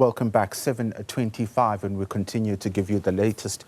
Welcome back, 7:25, and we continue to give you the latest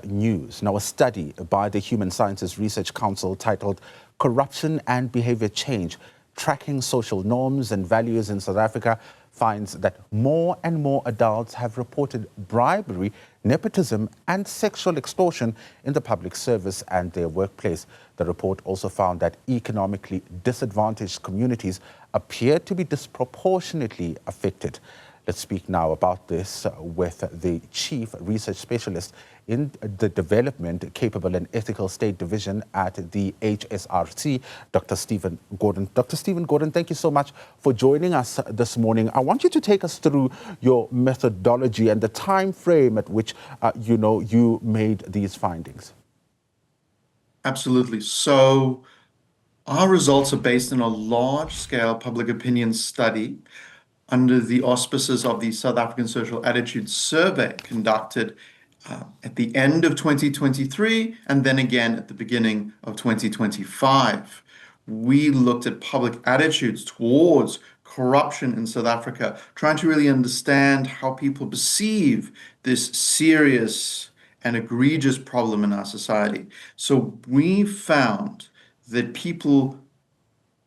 news. Now, a study by the Human Sciences Reseach Council titled Corruption and Behavior Change, Tracking Social Norms and Values in South Africa finds that more and more adults have reported bribery, nepotism and sexual extortion in the public service and their workplace. The report also found that economically disadvantaged communities appear to be disproportionately affected. Let's speak now about this with the Chief Research Specialist in the Development, Capable and Ethical State Division at the HSRC, Dr. Stephen Gordon. Dr. Stephen Gordon, thank you so much for joining us this morning. I want you to take us through your methodology and the time frame at which you made these findings. Absolutely. So our results are based on a large-scale public opinion study under the auspices of the South African Social Attitude Survey conducted at the end of 2023 and then again at the beginning of 2025. We looked at public attitudes towards corruption in South Africa, trying to really understand how people perceive this serious and egregious problem in our society. So we found that people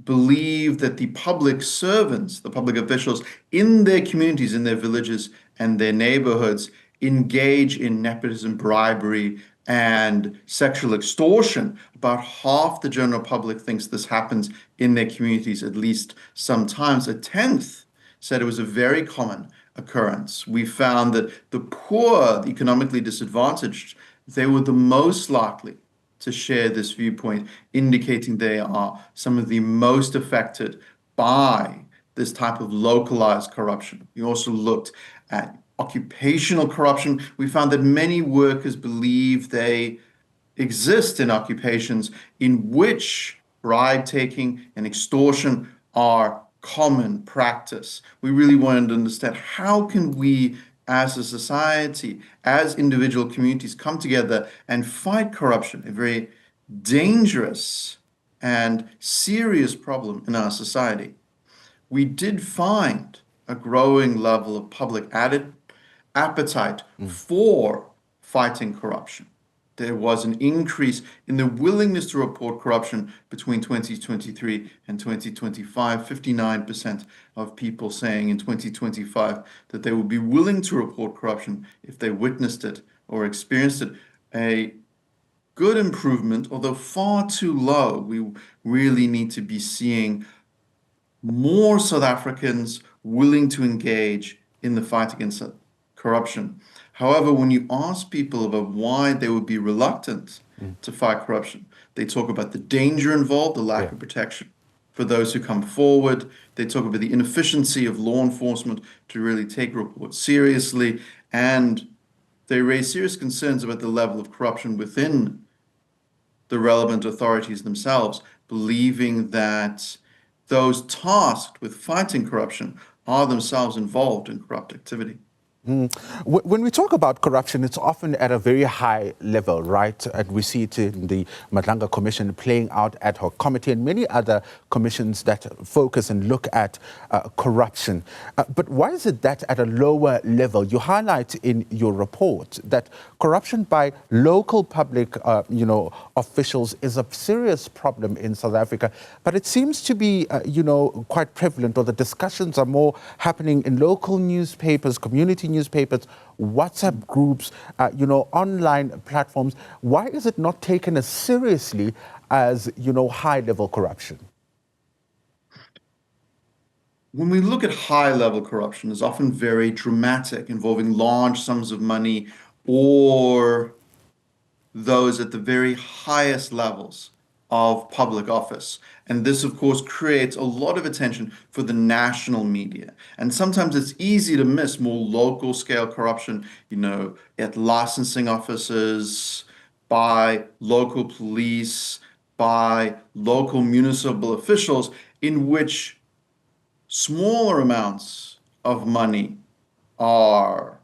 believe that the public servants, the public officials in their communities, in their villages and their neighborhoods engage in nepotism, bribery, and sexual extortion. About half the general public thinks this happens in their communities at least sometimes. A tenth said it was a very common occurrence. We found that the poor, the economically disadvantaged, they were the most likely to share this viewpoint, indicating they are some of the most affected by this type of localized corruption. We also looked at occupational corruption. We found that many workers believe they exist in occupations in which bribe taking and extortion are common practice. We really wanted to understand how can we as a society, as individual communities come together and fight corruption, a very dangerous and serious problem in our society. We did find a growing level of public appetite for fighting corruption. There was an increase in the willingness to report corruption between 2023 and 2025. 59% of people saying in 2025 that they would be willing to report corruption if they witnessed it or experienced it. A good improvement, although far too low. We really need to be seeing more South Africans willing to engage in the fight against corruption. However, when you ask people about why they would be reluctant to fight corruption, they talk about the danger involved, the lack of protection for those who come forward. They talk about the inefficiency of law enforcement to really take reports seriously, and they raise serious concerns about the level of corruption within the relevant authorities themselves, believing that those tasked with fighting corruption are themselves involved in corrupt activity. When we talk about corruption, it's often at a very high level, right? And we see it in the Madlanga Commission playing out ad hoc committee and many other commissions that focus and look at corruption. But why is it that at a lower level? You highlight in your report that corruption by local public, officials is a serious problem in South Africa, but it seems to be, quite prevalent, or the discussions are more happening in local newspapers, community newspapers, WhatsApp groups, online platforms. Why is it not taken as seriously as, high-level corruption? When we look at high-level corruption, it's often very dramatic, involving large sums of money or those at the very highest levels of public office. And this, of course, creates a lot of attention for the national media. And sometimes it's easy to miss more local scale corruption, at licensing offices, by local police, by local municipal officials, in which smaller amounts of money are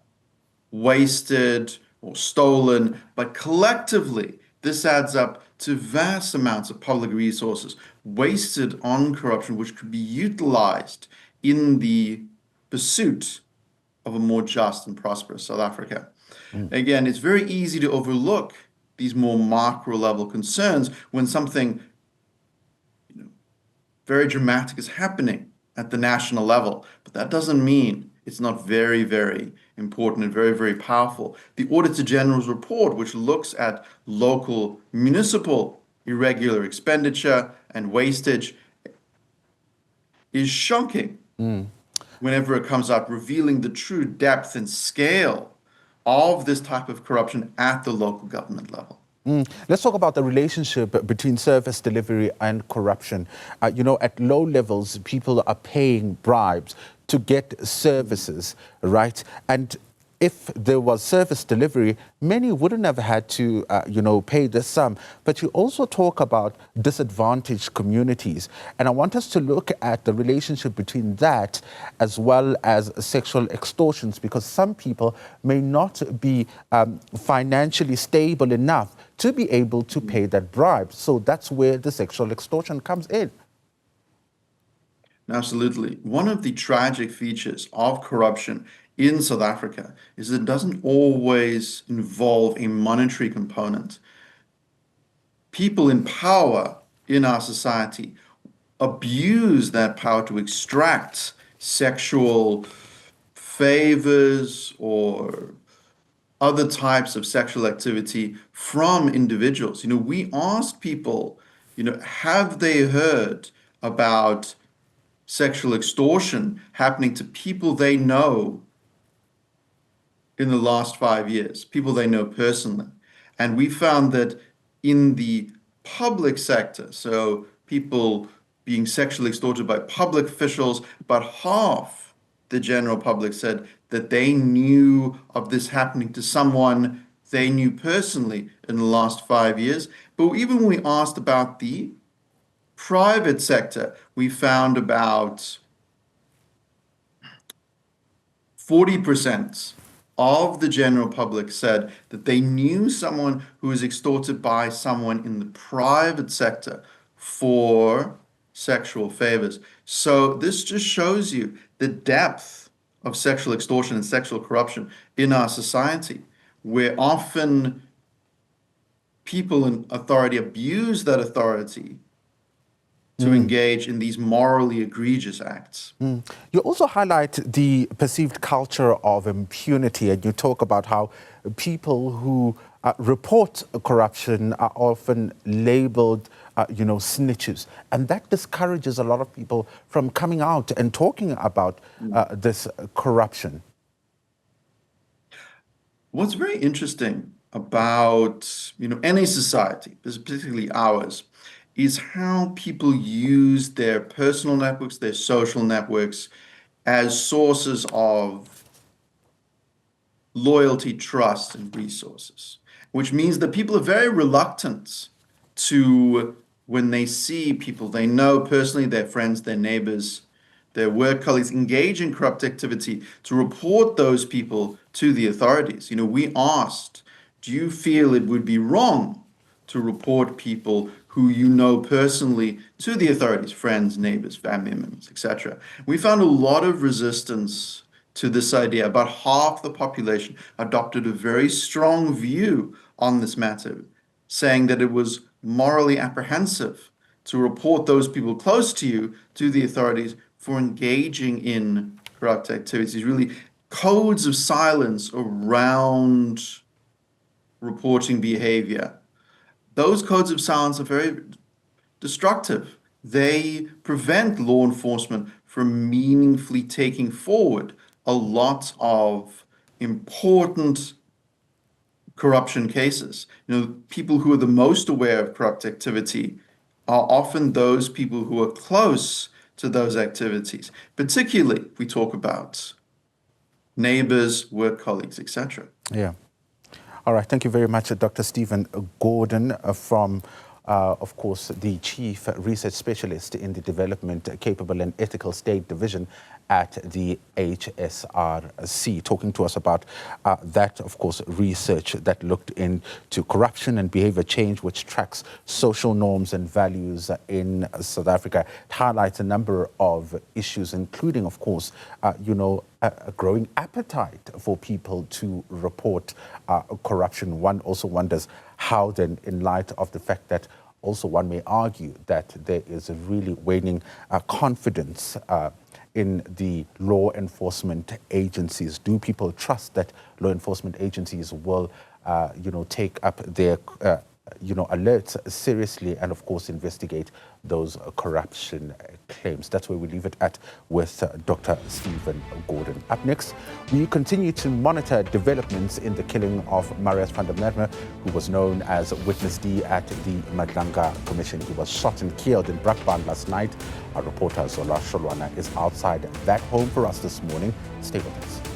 wasted or stolen, but collectively, this adds up to vast amounts of public resources wasted on corruption, which could be utilized in the pursuit of a more just and prosperous South Africa. Again, it's very easy to overlook these more macro level concerns when something very dramatic is happening at the national level, but that doesn't mean it's not very, very important and very, very powerful. The Auditor General's report, which looks at local municipal irregular expenditure and wastage, is shocking whenever it comes out, revealing the true depth and scale of this type of corruption at the local government level. Let's talk about the relationship between service delivery and corruption. At low levels, people are paying bribes to get services, right? And if there was service delivery, many wouldn't have had to, pay this sum. But you also talk about disadvantaged communities. And I want us to look at the relationship between that as well as sexual extortions, because some people may not be financially stable enough to be able to pay that bribe. So that's where the sexual extortion comes in. Absolutely. One of the tragic features of corruption in South Africa is it doesn't always involve a monetary component. People in power in our society abuse that power to extract sexual favors or other types of sexual activity from individuals. We ask people, have they heard about sexual extortion happening to people they know in the last 5 years, people they know personally? And we found that in the public sector, so people being sexually extorted by public officials, about half the general public said that they knew of this happening to someone they knew personally in the last 5 years. But even when we asked about the private sector, we found about 40% of the general public said that they knew someone who was extorted by someone in the private sector for sexual favors. So this just shows you the depth of sexual extortion and sexual corruption in our society, where often people in authority abuse that authority to engage in these morally egregious acts. You also highlight the perceived culture of impunity, and you talk about how people who report corruption are often labeled, snitches. And that discourages a lot of people from coming out and talking about this corruption. What's very interesting about, any society, particularly ours, is how people use their personal networks, their social networks, as sources of loyalty, trust, and resources, which means that people are very reluctant to, when they see people they know personally, their friends, their neighbors, their work colleagues engage in corrupt activity, to report those people to the authorities. We asked, do you feel it would be wrong to report people who you know personally to the authorities, friends, neighbors, family members, etc.? We found a lot of resistance to this idea. About half the population adopted a very strong view on this matter, saying that it was morally apprehensive to report those people close to you to the authorities for engaging in corrupt activities. Really, codes of silence around reporting behavior. Those codes of silence are very destructive. They prevent law enforcement from meaningfully taking forward a lot of important corruption cases. People who are the most aware of corrupt activity are often those people who are close to those activities, particularly if we talk about neighbors, work colleagues, etc. Yeah. All right. Thank you very much, Dr. Stephen Gordon, from, of course, the Chief Research Specialist in the Development Capable and Ethical State Division at the HSRC, talking to us about that, of course, research that looked into corruption and behavior change, which tracks social norms and values in South Africa. It highlights a number of issues, including, of course, a growing appetite for people to report corruption. One also wonders how then, in light of the fact that also one may argue that there is a really waning confidence in the law enforcement agencies. Do people trust that law enforcement agencies will, take up their, alerts seriously and, of course, investigate those corruption claims? That's where we leave it at with Dr. Stephen Gordon. Up next, we continue to monitor developments in the killing of Marius van der Merwe, who was known as Witness D at the Madlanga Commission. He was shot and killed in Brakpan last night. Our reporter Zola Sholwana is outside that home for us this morning. Stay with us.